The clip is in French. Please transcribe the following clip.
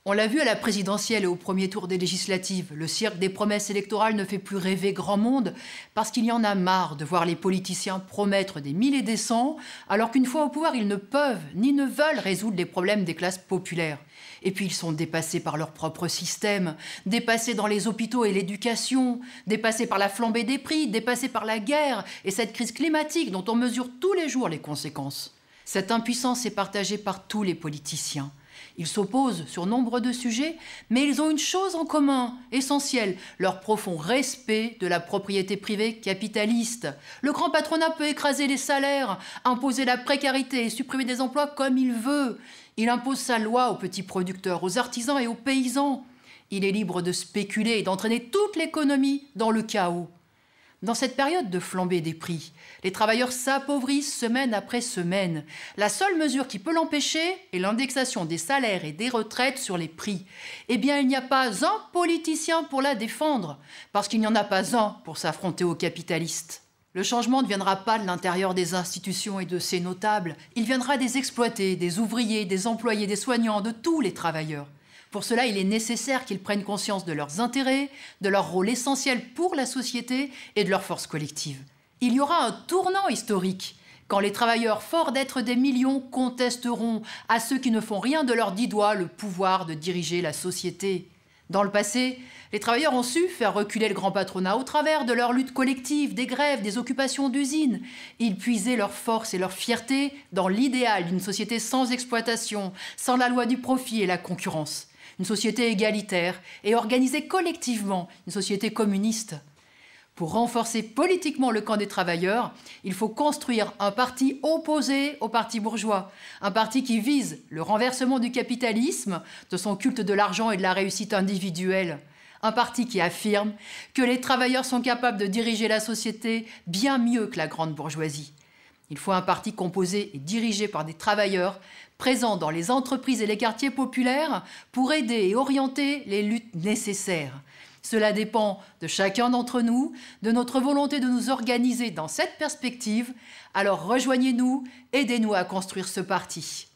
On l'a vu à la présidentielle et au premier tour des législatives, le cirque des promesses électorales ne fait plus rêver grand monde parce qu'il y en a marre de voir les politiciens promettre des mille et des cents alors qu'une fois au pouvoir, ils ne peuvent ni ne veulent résoudre les problèmes des classes populaires. Et puis ils sont dépassés par leur propre système, dépassés dans les hôpitaux et l'éducation, dépassés par la flambée des prix, dépassés par la guerre et cette crise climatique dont on mesure tous les jours les conséquences. Cette impuissance est partagée par tous les politiciens. Ils s'opposent sur nombre de sujets, mais ils ont une chose en commun, essentielle, leur profond respect de la propriété privée capitaliste. Le grand patronat peut écraser les salaires, imposer la précarité et supprimer des emplois comme il veut. Il impose sa loi aux petits producteurs, aux artisans et aux paysans. Il est libre de spéculer et d'entraîner toute l'économie dans le chaos. Dans cette période de flambée des prix, les travailleurs s'appauvrissent semaine après semaine. La seule mesure qui peut l'empêcher est l'indexation des salaires et des retraites sur les prix. Eh bien, il n'y a pas un politicien pour la défendre, parce qu'il n'y en a pas un pour s'affronter aux capitalistes. Le changement ne viendra pas de l'intérieur des institutions et de ses notables. Il viendra des exploités, des ouvriers, des employés, des soignants, de tous les travailleurs. Pour cela, il est nécessaire qu'ils prennent conscience de leurs intérêts, de leur rôle essentiel pour la société et de leur force collective. Il y aura un tournant historique quand les travailleurs, forts d'être des millions, contesteront à ceux qui ne font rien de leurs 10 doigts le pouvoir de diriger la société. Dans le passé, les travailleurs ont su faire reculer le grand patronat au travers de leurs luttes collectives, des grèves, des occupations d'usines. Ils puisaient leur force et leur fierté dans l'idéal d'une société sans exploitation, sans la loi du profit et la concurrence. Une société égalitaire et organisée collectivement, une société communiste. Pour renforcer politiquement le camp des travailleurs, il faut construire un parti opposé au parti bourgeois, un parti qui vise le renversement du capitalisme, de son culte de l'argent et de la réussite individuelle. Un parti qui affirme que les travailleurs sont capables de diriger la société bien mieux que la grande bourgeoisie. Il faut un parti composé et dirigé par des travailleurs présents dans les entreprises et les quartiers populaires pour aider et orienter les luttes nécessaires. Cela dépend de chacun d'entre nous, de notre volonté de nous organiser dans cette perspective. Alors rejoignez-nous, aidez-nous à construire ce parti.